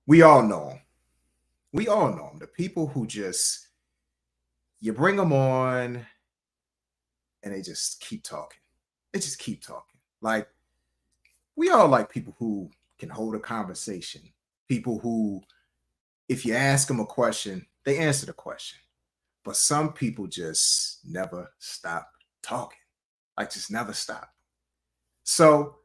We all know them. We all know them. The people who just, you bring them on and they just keep talking. They just keep talking. Like, we all like people who can hold a conversation. People who, if you ask them a question, they answer the question. But some people just never stop talking. Like, just never stop. So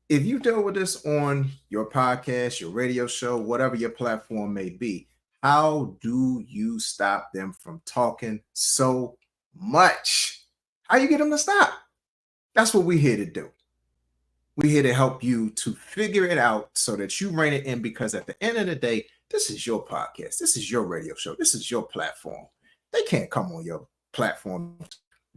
if you deal with this on your podcast, your radio show, whatever your platform may be, how do you stop them from talking so much? How you get them to stop? That's what we're here to do. We're here to help you to figure it out so that you rein it in, because at the end of the day, this is your podcast. This is your radio show. This is your platform. They can't come on your platform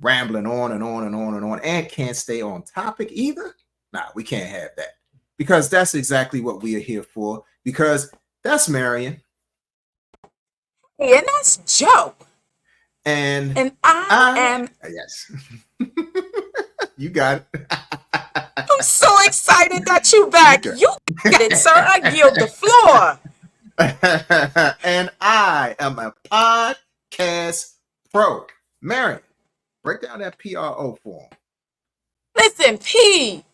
rambling on and on and on and on and can't stay on topic either. Nah, we can't have that, because that's exactly what we are here for, because that's Marion. Hey, and that's Joe. And I am. Yes. You got it. I'm so excited that you back. You get it, sir. I yield the floor. And I am a podcast pro. Marion, break down that PRO form. Listen, P.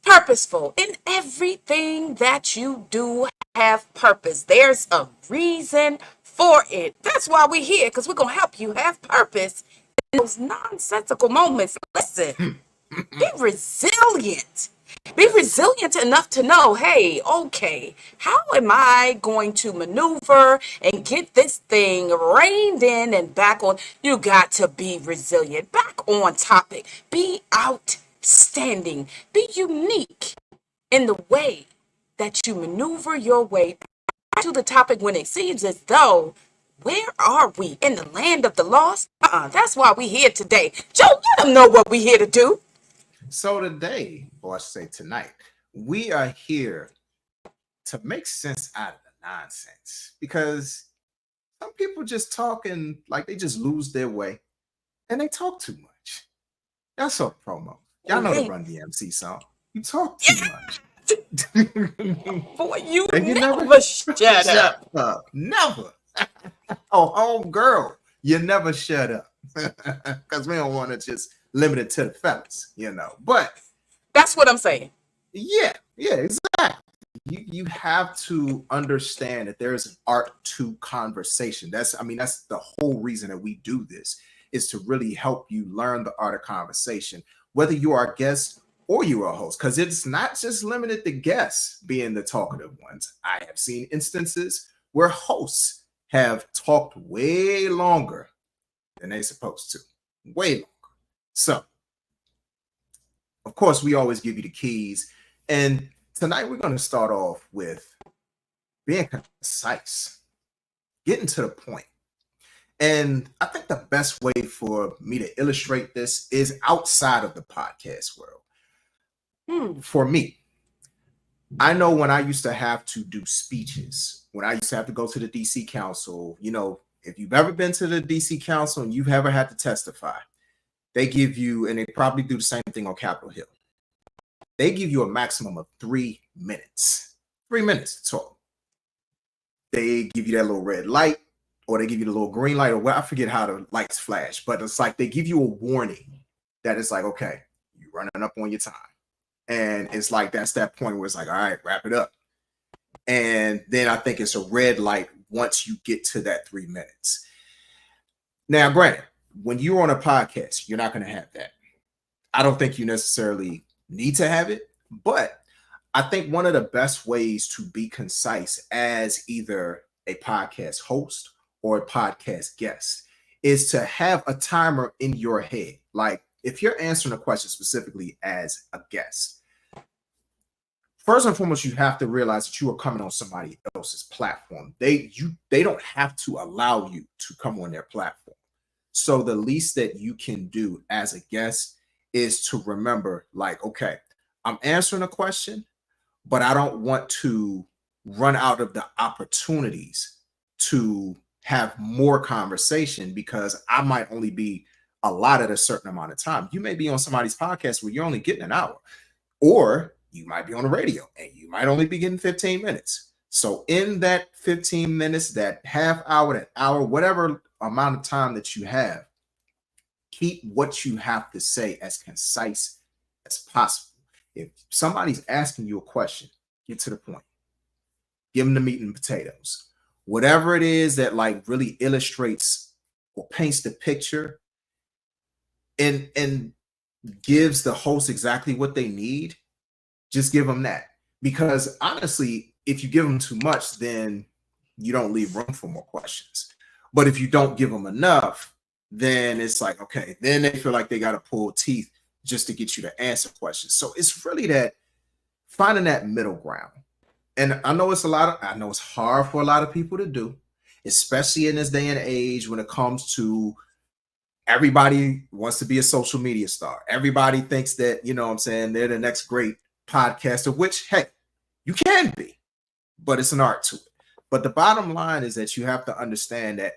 Purposeful. In everything that you do, have purpose. There's a reason for it. That's why we're here, because we're going to help you have purpose in those nonsensical moments. Listen, be resilient. Be resilient enough to know, hey, okay, how am I going to maneuver and get this thing reined in and back on? You got to be resilient, back on topic, be outstanding, be unique in the way that you maneuver your way to the topic when it seems as though, where are we? In the land of the lost? That's why we're here today. Joe, let them know what we're here to do. So today, or I should say tonight, we are here to make sense out of the nonsense, because some people just talk and like they just lose their way and they talk too much. Y'all saw the promo. Y'all know the Run DMC song. You talk too much. Boy, you And you never shut up. Never. Oh, home girl, you never shut up. Because we don't want to just limit it to the fellas, you know. But that's what I'm saying. Yeah, exactly. You have to understand that there is an art to conversation. That's the whole reason that we do this, is to really help you learn the art of conversation, whether you are a guest or you are a host, because it's not just limited to guests being the talkative ones. I have seen instances where hosts have talked way longer than they're supposed to, way longer. So, of course, we always give you the keys. And tonight we're going to start off with being concise, getting to the point. And I think the best way for me to illustrate this is outside of the podcast world. For me, I know when I used to have to do speeches, when I used to have to go to the DC Council, you know, if you've ever been to the DC Council and you've ever had to testify, they give you, and they probably do the same thing on Capitol Hill, they give you a maximum of 3 minutes. 3 minutes to talk. They give you that little red light, or they give you the little green light, or well, I forget how the lights flash, but it's like they give you a warning that it's like, okay, you're running up on your time. And it's like, that's that point where it's like, all right, wrap it up. And then I think it's a red light once you get to that 3 minutes. Now, granted, when you're on a podcast, you're not going to have that. I don't think you necessarily need to have it, but I think one of the best ways to be concise as either a podcast host or a podcast guest is to have a timer in your head. Like, if you're answering a question specifically as a guest, first and foremost, you have to realize that you are coming on somebody else's platform. They don't have to allow you to come on their platform. So the least that you can do as a guest is to remember, like, okay, I'm answering a question, but I don't want to run out of the opportunities to have more conversation, because I might only be allotted a certain amount of time. You may be on somebody's podcast where you're only getting an hour, or you might be on the radio and you might only be getting 15 minutes. So in that 15 minutes, that half hour, that hour, whatever amount of time that you have, keep what you have to say as concise as possible. If somebody's asking you a question, get to the point. Give them the meat and potatoes. Whatever it is that like really illustrates or paints the picture and gives the host exactly what they need, just give them that. Because honestly, if you give them too much, then you don't leave room for more questions. But if you don't give them enough, then it's like, okay, then they feel like they got to pull teeth just to get you to answer questions. So it's really that finding that middle ground. And I know I know it's hard for a lot of people to do, especially in this day and age when it comes to everybody wants to be a social media star. Everybody thinks that, you know what I'm saying, they're the next great podcaster, which, heck, you can be, but it's an art to it. But the bottom line is that you have to understand that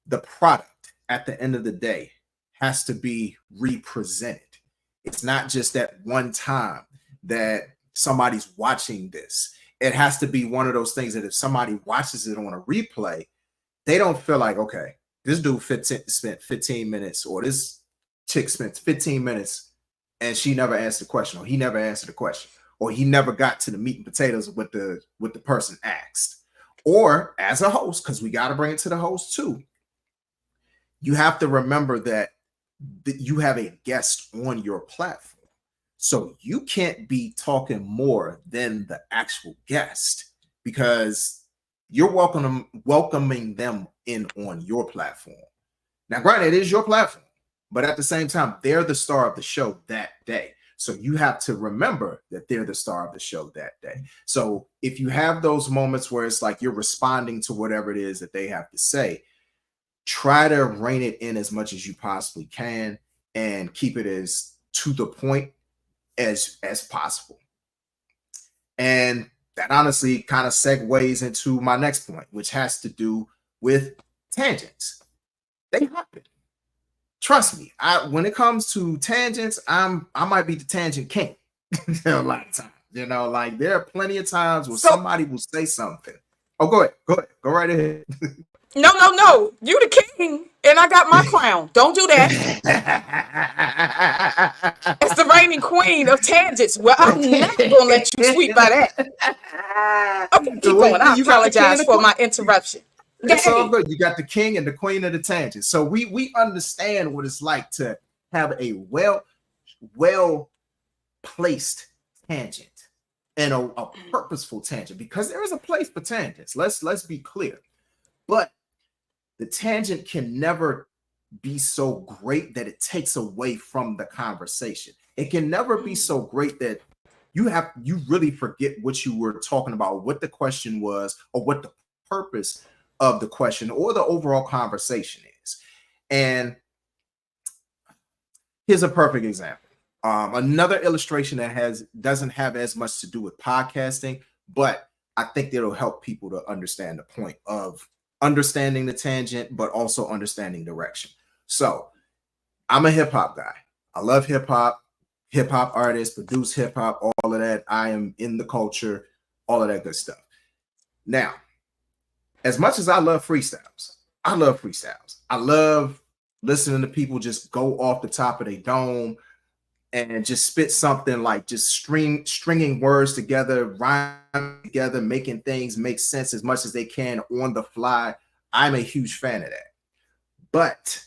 the product at the end of the day has to be represented. It's not just that one time that somebody's watching this. It has to be one of those things that if somebody watches it on a replay, they don't feel like, okay, this dude spent 15 minutes, or this chick spent 15 minutes and she never answered the question, or he never answered the question, or he never got to the meat and potatoes of what the person asked. Or as a host, because we got to bring it to the host too, you have to remember that you have a guest on your platform. So you can't be talking more than the actual guest, because you're welcoming them in on your platform. Now, granted, it is your platform, but at the same time, they're the star of the show that day. So you have to remember that they're the star of the show that day. So if you have those moments where it's like you're responding to whatever it is that they have to say, try to rein it in as much as you possibly can and keep it as to the point as possible. And that honestly kind of segues into my next point, which has to do with tangents. They happen. Trust me, when it comes to tangents, I might be the tangent king a lot of times. You know, like there are plenty of times where somebody will say something. Oh, go ahead. Go right ahead. No. You the king, and I got my crown. Don't do that. As the reigning queen of tangents, well, I'm not gonna let you sweep by that. Okay, keep going. I apologize for my interruption. It's all good. You got the king and the queen of the tangent. So we understand what it's like to have a well placed tangent and a purposeful tangent, because there is a place for tangents. Let's be clear. But the tangent can never be so great that it takes away from the conversation. It can never be so great that you really forget what you were talking about, what the question was, or what the purpose of the question or the overall conversation is. And here's a perfect example. Another illustration that doesn't have as much to do with podcasting, but I think it'll help people to understand the point of understanding the tangent, but also understanding direction. So I'm a hip hop guy. I love hip hop artists, produce hip hop, all of that. I am in the culture, all of that good stuff. Now, as much as I love freestyles, I love listening to people just go off the top of their dome and just spit something, like just stringing words together, rhyme together, making things make sense as much as they can on the fly. I'm a huge fan of that. But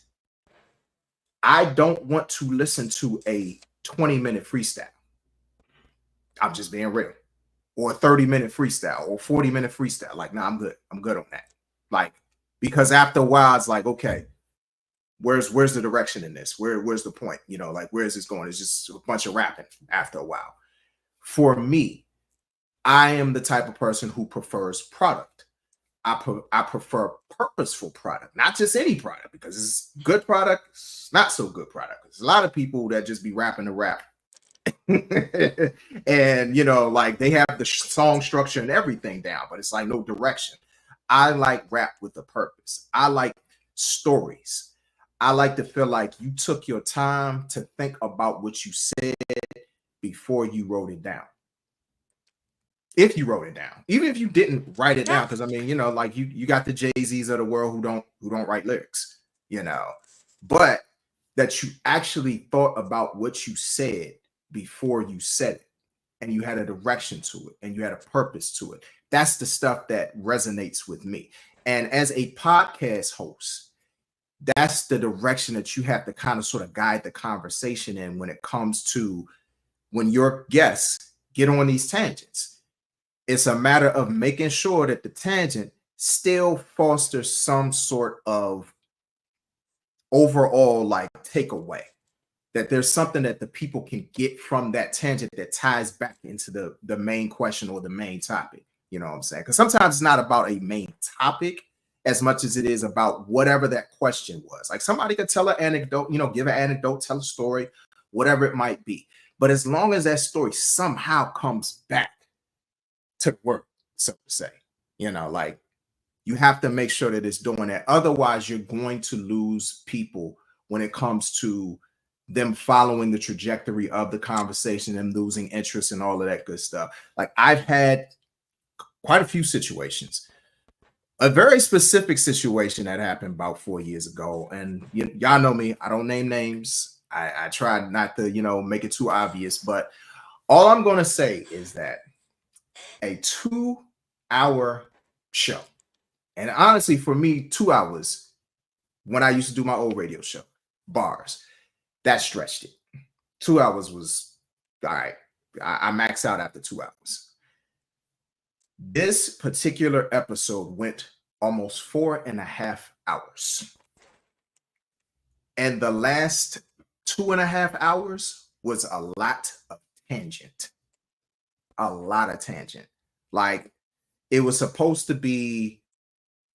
I don't want to listen to a 20-minute freestyle. I'm just being real. Or a 30-minute freestyle or 40-minute freestyle. Like, nah, I'm good. I'm good on that. Like, because after a while, it's like, okay, where's the direction in this? Where's the point? You know, like, where is this going? It's just a bunch of rapping after a while. For me, I am the type of person who prefers product. I prefer purposeful product, not just any product, because it's good product, it's not so good product. There's a lot of people that just be rapping to rap. And you know, like they have the song structure and everything down, but it's like no direction. I like rap with a purpose. I like stories. I like to feel like you took your time to think about what you said before you wrote it down. if you wrote it down, even if you didn't write it down, Yeah. because I mean, like you got the Jay-Z's of the world who don't write lyrics, but that you actually thought about what you said before you said it, and you had a direction to it, and you had a purpose to it. That's the stuff that resonates with me. And as a podcast host, that's the direction that you have to kind of sort of guide the conversation in when it comes to when your guests get on these tangents. It's a matter of making sure that the tangent still fosters some sort of overall like takeaway, that there's something that the people can get from that tangent that ties back into the main question or the main topic. You know what I'm saying? Because sometimes it's not about a main topic as much as it is about whatever that question was. Like somebody could tell an anecdote, give an anecdote, tell a story, whatever it might be. But as long as that story somehow comes back to work, so to say, like you have to make sure that it's doing that. Otherwise, you're going to lose people when it comes to them following the trajectory of the conversation and losing interest and all of that good stuff. Like I've had quite a few situations. A very specific situation that happened about 4 years ago. And y'all know me, I don't name names. I try not to, make it too obvious. But all I'm going to say is that a 2-hour show, and honestly, for me, 2 hours, when I used to do my old radio show, bars, that stretched it. 2 hours was all right. I maxed out after 2 hours. This particular episode went almost 4.5 hours. And the last 2.5 hours was a lot of tangent. A lot of tangent. Like it was supposed to be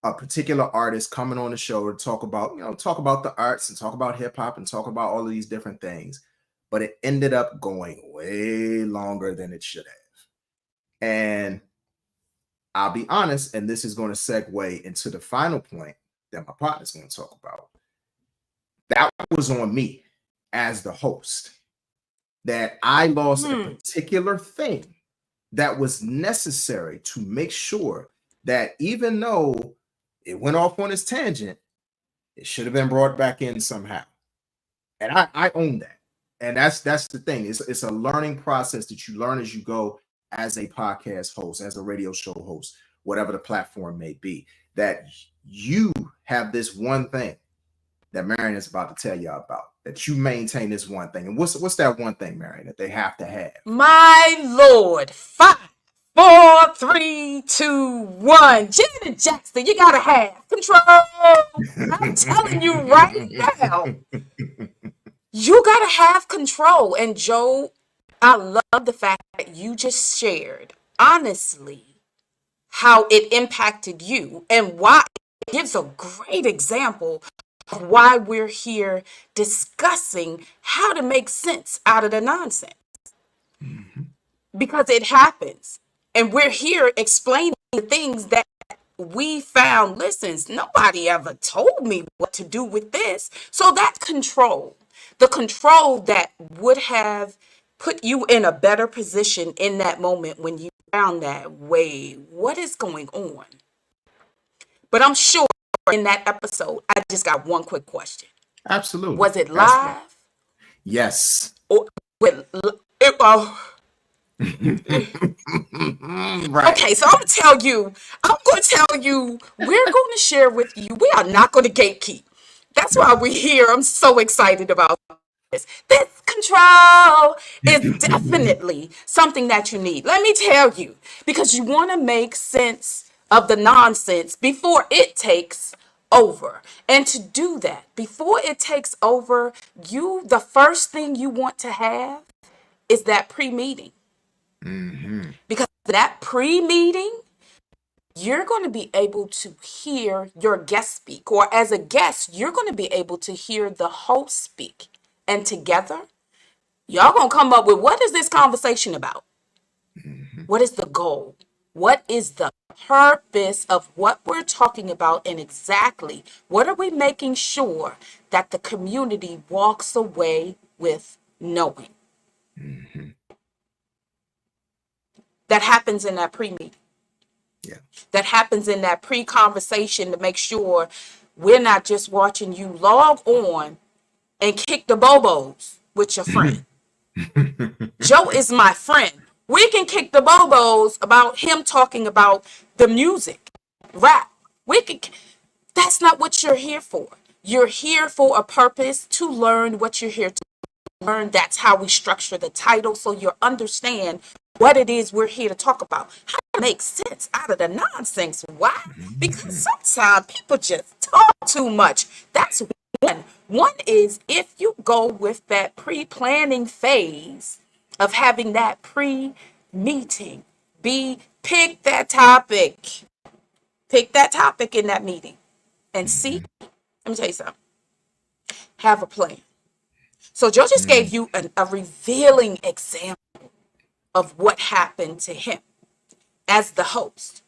a particular artist coming on the show to talk about the arts and talk about hip hop and talk about all of these different things. But it ended up going way longer than it should have. And I'll be honest, and this is going to segue into the final point that my partner's going to talk about. That was on me as the host, that I lost a particular thing that was necessary to make sure that even though it went off on its tangent, it should have been brought back in somehow. And I own that. And that's the thing. It's a learning process that you learn as you go as a podcast host, as a radio show host, whatever the platform may be, that you have this one thing that Marion is about to tell y'all about, that you maintain this one thing. And what's that one thing, Marion, that they have to have? My Lord. 5, 4, 3, 2, 1. Janet Jackson, you gotta have control. I'm telling you right now. You gotta have control. And Joe, I love the fact that you just shared, honestly, how it impacted you and why. It gives a great example of why we're here discussing how to make sense out of the nonsense. Because it happens. And we're here explaining the things that we found. Listens, nobody ever told me what to do with this. So that control, the control that would have put you in a better position in that moment when you found that, wait, what is going on? But I'm sure in that episode, I just got one quick question. Absolutely. Was it live? Yes. Or it, Right. Okay, so I'm going to tell you, we're going to share with you. We are not going to gatekeep. That's why we're here. I'm so excited about this. This control is definitely something that you need. Let me tell you, because you want to make sense of the nonsense before it takes over. And to do that, before it takes over, the first thing you want to have is that pre-meeting. Because that pre-meeting, you're going to be able to hear your guest speak, or as a guest, you're going to be able to hear the host speak. And together, y'all going to come up with, what is this conversation about? What is the goal? What is the purpose of what we're talking about? And exactly what are we making sure that the community walks away with knowing? that happens in that pre-meeting. Yeah. That happens in that pre-conversation to make sure we're not just watching you log on and kick the bobos with your friend. Joe is my friend. We can kick the bobos about him talking about the music, rap. We can. That's not what you're here for. You're here for a purpose to learn what you're here to learn. That's how we structure the title, so you understand what it is we're here to talk about. How to make sense out of the nonsense. Why? Because sometimes people just talk too much. That's one. One is if you go with that pre-planning phase of having that pre-meeting, pick that topic. Pick that topic in that meeting and see. Let me tell you something. Have a plan. So Joe just gave you a revealing example of what happened to him as the host.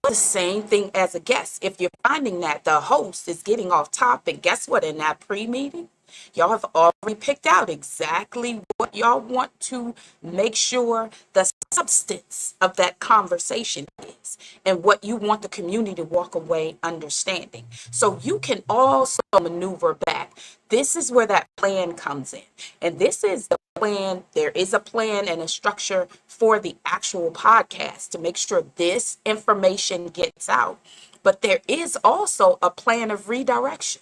The same thing as a guest. If you're finding that the host is getting off topic, guess what? In that pre-meeting, y'all have already picked out exactly what y'all want to make sure the substance of that conversation is and what you want the community to walk away understanding. So you can also maneuver back. This is where that plan comes in. And this is the plan. There is a plan and a structure for the actual podcast to make sure this information gets out. But there is also a plan of redirection.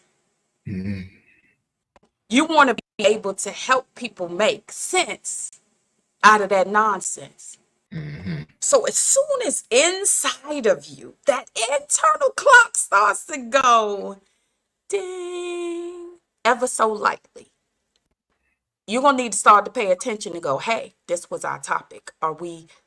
You want to be able to help people make sense out of that nonsense. So as soon as inside of you, that internal clock starts to go ding ever so lightly, you're going to need to start to pay attention and go, hey, this was our topic.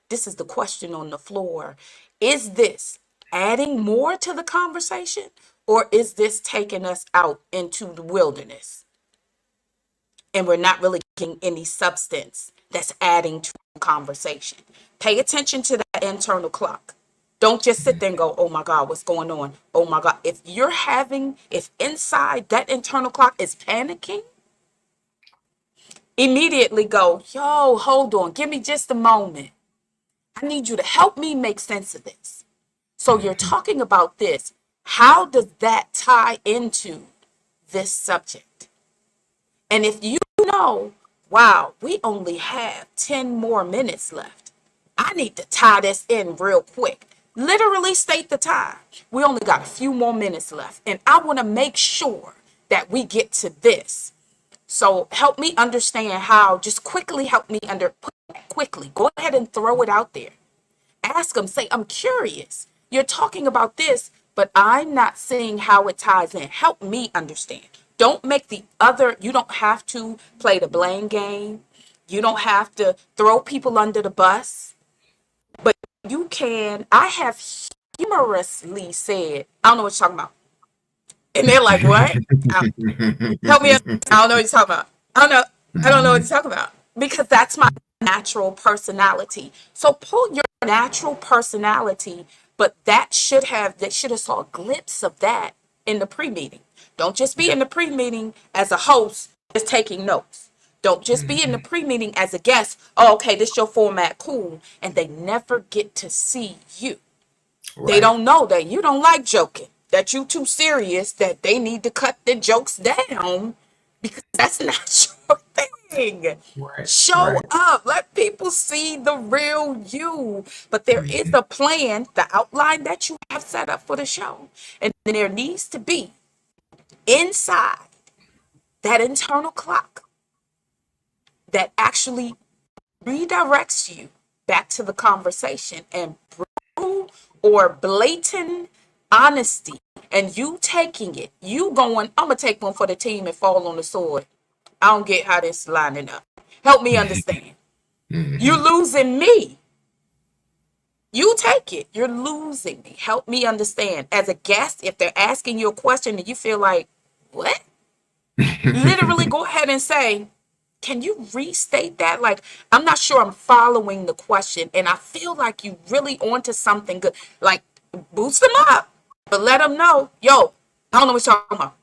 This is the question on the floor. Is this adding more to the conversation, or is this taking us out into the wilderness? And we're not really getting any substance that's adding to the conversation. Pay attention to that internal clock. Don't just sit there and go, oh my God, what's going on? Oh my God. If inside that internal clock is panicking, immediately go, yo, hold on, give me just a moment. I need you to help me make sense of this. So you're talking about this. How does that tie into this subject? And if you know, wow, we only have 10 more minutes left, I need to tie this in real quick. Literally state the time. We only got a few more minutes left, and I want to make sure that we get to this. So help me understand how, just quickly help me quickly. Go ahead and throw it out there. Ask them, say, I'm curious. You're talking about this, but I'm not seeing how it ties in. Help me understand. Don't make you don't have to play the blame game. You don't have to throw people under the bus, but you can. I have humorously said, I don't know what you're talking about. And they're like, what? Help me. I don't know what you're talking about. I don't know what you're talking about, because that's my natural personality. So pull your natural personality, but that should have saw a glimpse of that in the pre-meeting. Don't just be in the pre-meeting as a host just taking notes. Don't just be in the pre-meeting as a guest. Oh, okay, this your format, cool. And they never get to see you. Right. They don't know that you don't like joking, that you too serious, that they need to cut the jokes down, because that's not your thing. Right. Show up. Let people see the real you. But there is a plan, the outline that you have set up for the show. And there needs to be inside that internal clock that actually redirects you back to the conversation, and brutal or blatant honesty, and you taking it, you going, I'm gonna take one for the team and fall on the sword. I don't get how this lining up. Help me understand. You're losing me. You take it. You're losing me. Help me understand. As a guest, if they're asking you a question and you feel like, what? Literally go ahead and say, can you restate that? Like, I'm not sure I'm following the question, and I feel like you really onto something good. Like, boost them up, but let them know, yo, I don't know what you're talking about.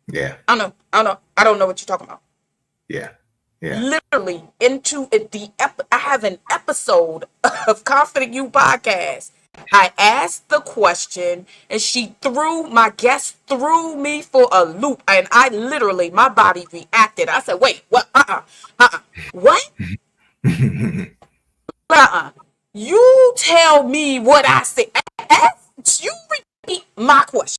Yeah. I don't know what you're talking about. Yeah. Yeah. literally into I have an episode of Confident You podcast. I asked the question and my guest threw me for a loop, and I literally, my body reacted. I said, wait, what? What? Uh-uh. You tell me what I said. You repeat my question.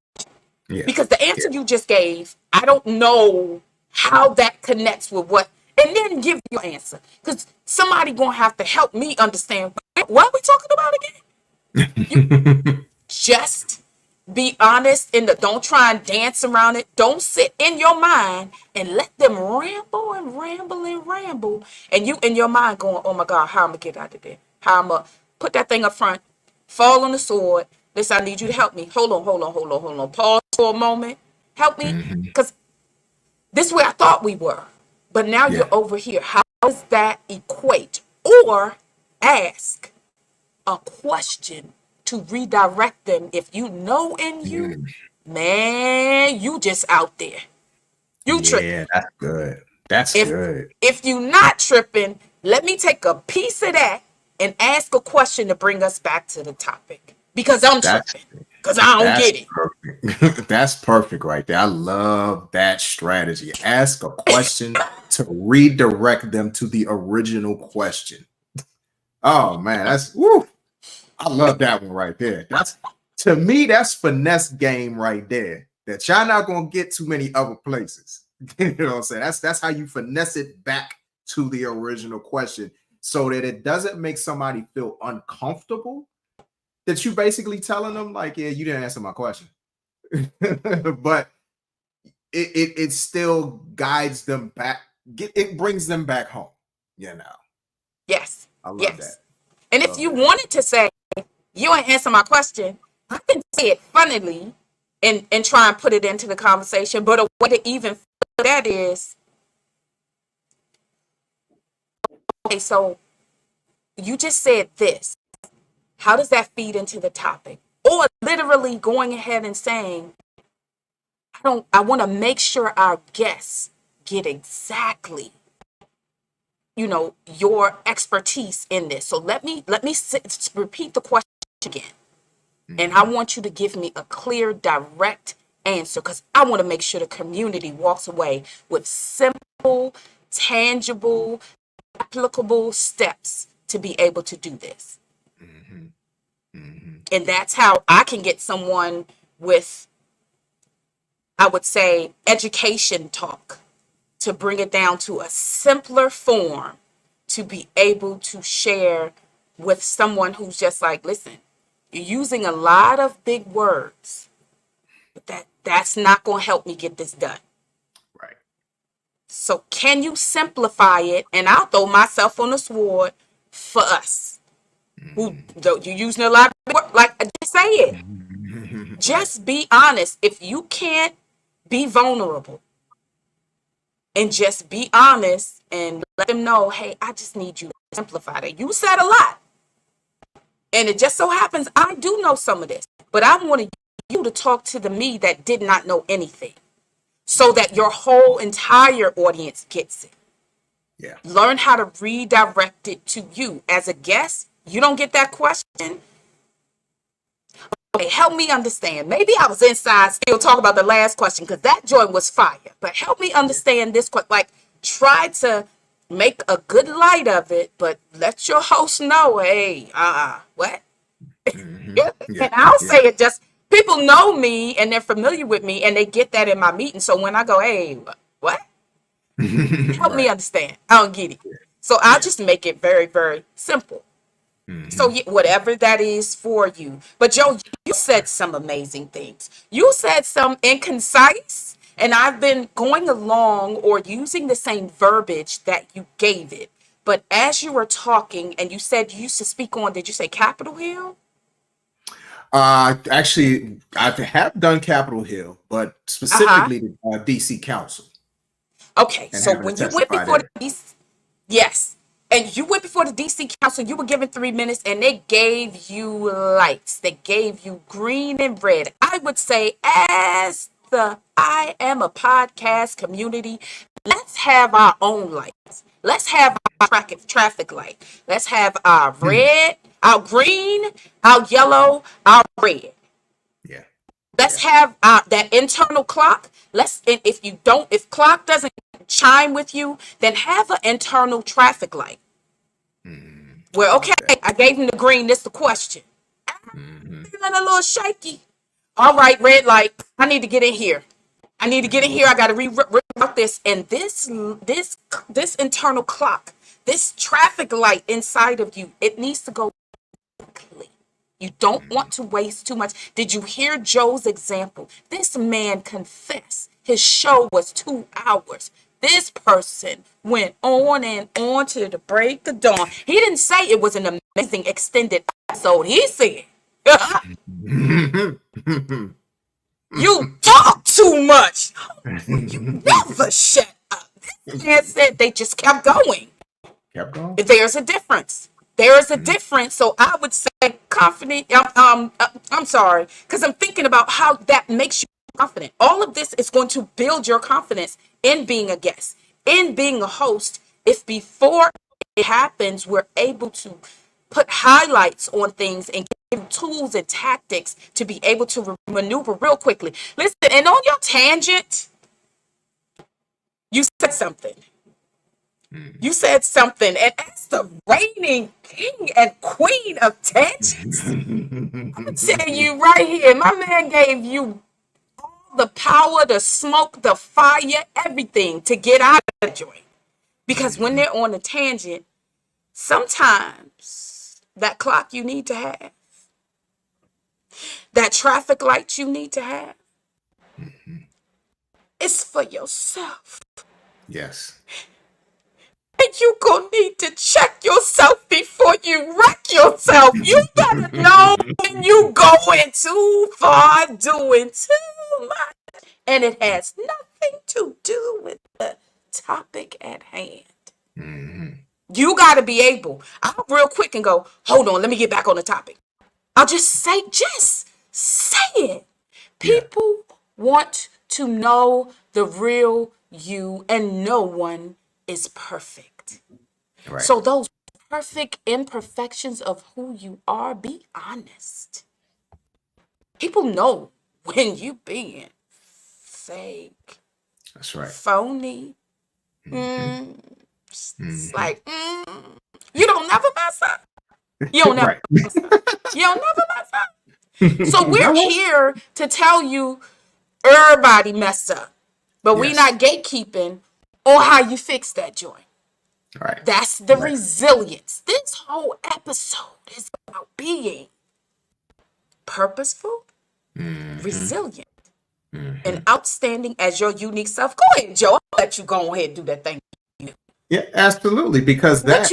Yeah. Because the Yeah. answer you just gave, I don't know how that connects with what, and then give your answer. Because somebody gonna have to help me understand what are we talking about again? You just be honest in the don't try and dance around it. Don't sit in your mind and let them ramble and ramble and ramble. And you in your mind going, oh my God, how I'm gonna get out of there? How I'm gonna put that thing up front, fall on the sword. Listen, I need you to help me. Hold on. Pause for a moment. Help me. Mhm. Because this is where I thought we were. But now Yeah. you're over here. How does that equate? Or ask a question to redirect them. If you know in you, Mm. man, you just out there. You tripping. Yeah, that's good. That's If good. if you not tripping, let me take a piece of that and ask a question to bring us back to the topic. Because I'm That's tripping. Because I don't that's get it. perfect. That's perfect right there. I love that strategy. Ask a question to redirect them to the original question. Oh man, that's woo. I love that one right there. That's to me, that's finesse game right there. That y'all not gonna get too many other places. You know what I'm saying? That's how you finesse it back to the original question so that it doesn't make somebody feel uncomfortable. That you basically telling them, like, yeah, you didn't answer my question. But it still guides them back. It brings them back home. You know, Yes. I love that. Yes. And if Love you that. wanted to say, you ain't answer my question, I can say it funnily and try and put it into the conversation. But a way to even that is, okay, so you just said this. How does that feed into the topic? Or literally going ahead and saying, I want to make sure our guests get exactly, your expertise in this. So let me repeat the question again. And I Mhm. want you to give me a clear, direct answer because I want to make sure the community walks away with simple, tangible, applicable steps to be able to do this. Mhm. Mhm. And that's how I can get someone with, I would say, education talk to bring it down to a simpler form to be able to share with someone who's just like, listen, you're using a lot of big words, but that's not going to help me get this done. Right. So can you simplify it? And I'll throw myself on the sword for us. Who Mhm. though you using a lot of big words, like just say it. Right. Just be honest. If you can't be vulnerable and just be honest and let them know, hey, I just need you to simplify that. You said a lot. And it just so happens I do know some of this, but I wanted you to talk to the me that did not know anything so that Mhm. your whole entire audience gets it. Yeah. Learn how to redirect it to you. As a guest, you don't get that question. Okay, help me understand. Maybe I was inside still talking about the last question because that joint was fire. But help me Yeah. understand this question. Like, try to make a good light of it, but let your host know, hey, what? Mhm. And Yeah. I'll say Yeah. it just, people know me and they're familiar with me and they get that in my meeting. So when I go, hey, what? Help me Right. understand. I don't get it. So I'll Yeah. just make it very, very simple. So Mhm. whatever that is for you. But Joe, you said some amazing things. You said some inconcise, and I've been going along or using the same verbiage that you gave it. But as you were talking, and you said you used to speak on, did you say Capitol Hill? Actually, I have done Capitol Hill, but Uh huh. specifically the DC Council Okay, and so having to when you went testify before the there. DC, yes, and you went before the DC Council, you were given 3 minutes, and they gave you lights. They gave you green and red. I would say, as the I am a podcast community, let's have our own lights. Let's have our traffic light. Let's have our red, our green, our yellow, our red. Yeah. Let's have that internal clock. If clock doesn't chime with you, then have an internal traffic light. Well, okay, I gave him the green. This the question. Feeling a little shaky. All right, red light. I need to get in here. I need to get in here. I got to reroute this. And this internal clock, this traffic light inside of you, it needs to go quickly. You don't want to waste too much. Did you hear Joe's example? This man confessed his show was 2 hours. This person went on and on to the break of dawn. He didn't say it was an amazing extended episode. He said, you talk too much. You never shut up. This man said they just kept going. Kept going. There's a difference. There is a difference. So I would say confident. I'm sorry, because I'm thinking about how that makes you confident. All of this is going to build your confidence in being a guest, in being a host. If before it happens, we're able to put highlights on things and give tools and tactics to be able to maneuver real quickly. Listen, and on your tangent, you said something. You said something, and as the reigning king and queen of tangents, I'm gonna tell you right here, my man gave you all the power, the smoke, the fire, everything to get out of the joint. Because when they're on a tangent, sometimes that clock you need to have, that traffic light you need to have, it's for yourself. Yes. And you gonna need to check yourself before you wreck yourself. You better know when you going too far, doing too much. And it has nothing to do with the topic at hand. You gotta be able. I'll real quick and go, hold on, let me get back on the topic. I'll just say it. People want to know the real you, and no one is perfect. Right. So those perfect imperfections of who you are, be honest. People know when you being fake. That's right. Phony. It's like, you don't never mess up. You don't never mess up. You don't never mess up. So we're here to tell you everybody messed up. But we're not gatekeeping on how you fix that joint. Right. That's the resilience. This whole episode is about being purposeful, resilient, and outstanding as your unique self. Go ahead, Joe. I'll let you go ahead and do that thing. Yeah, absolutely. Because that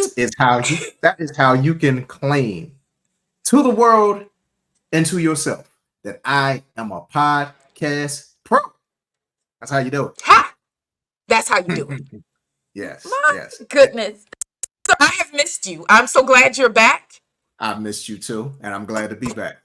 is how you can claim to the world and to yourself that I am a podcast pro. That's how you do it. That's how you do it. Yes. My goodness. So I have missed you. I'm so glad you're back. I've missed you too, and I'm glad to be back.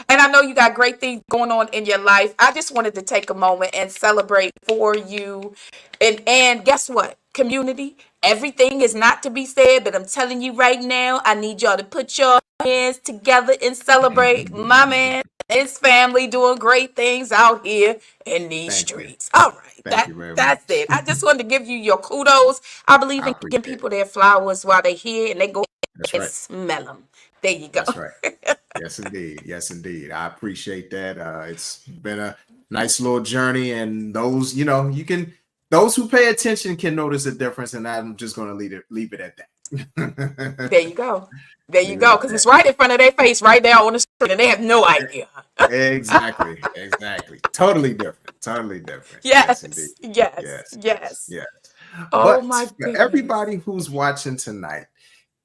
And I know you got great things going on in your life. I just wanted to take a moment and celebrate for you. And guess what? Community, everything is not to be said, but I'm telling you right now, I need y'all to put your hands together and celebrate my man and his family doing great things out here in these streets. All right. That's it. I just wanted to give you your kudos. I believe in giving people their flowers while they're here, and they go and smell them. There you go. That's right. Yes, indeed. Yes, indeed. I appreciate that. It's been a nice little journey, and those, those who pay attention can notice a difference, and I'm just going to leave it at that. There you go. There you go. Because it's right in front of their face, right there on the screen, and they have no idea. Exactly. Totally different. Yes. Oh, but my for goodness. everybody who's watching tonight,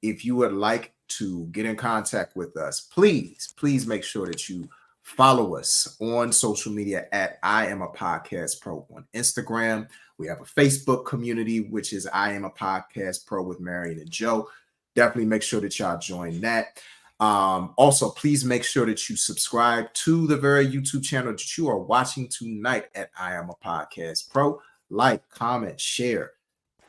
if you would like to get in contact with us, please make sure that you follow us on social media at I Am a Podcast Pro on Instagram. We have a Facebook community, which is I Am a Podcast Pro with Marion and Joe. Definitely make sure that y'all join that. Also, please make sure that you subscribe to the very YouTube channel that you are watching tonight at I Am a Podcast Pro. like, comment, share.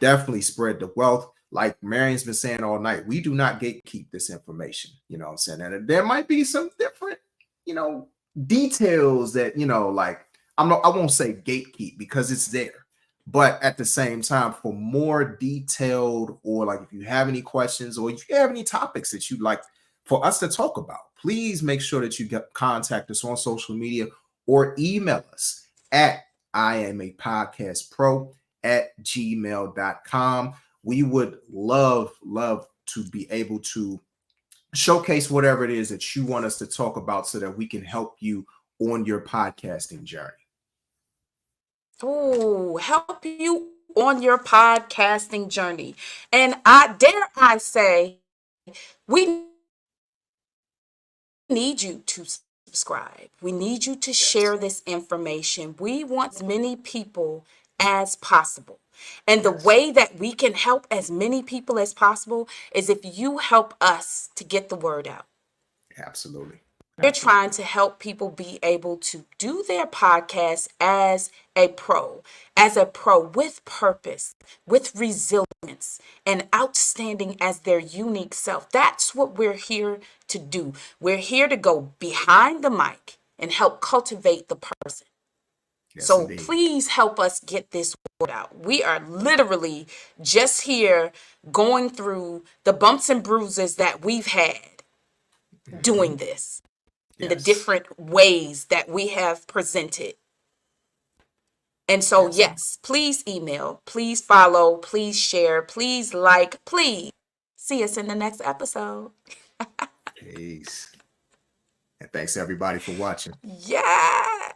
Definitely spread the wealth. Like Marion's been saying all night, we do not gatekeep this information. You know what I'm saying? And there might be some different, you know, details that, you know, like I won't say gatekeep because it's there. But at the same time, for more detailed, or like if you have any questions or if you have any topics that you'd like for us to talk about, please make sure that you contact us on social media or email us at I am a podcast pro at gmail.com. We would love to be able to showcase whatever it is that you want us to talk about so that we can help you on your podcasting journey. Oh, help you on your podcasting journey. And I say, we need you to subscribe. We need you to share this information. We want as many people as possible. And the way that we can help as many people as possible is if you help us to get the word out. Absolutely. We're trying to help people be able to do their podcast as a pro with purpose, with resilience, and outstanding as their unique self. That's what we're here to do. We're here to go behind the mic and help cultivate the person. Yes, so indeed. Please help us get this word out. We are literally just here going through the bumps and bruises that we've had doing this. The different ways that we have presented. And so, yes, please email, please follow, please share, please like, please see us in the next episode. Peace. And thanks everybody for watching. Yeah.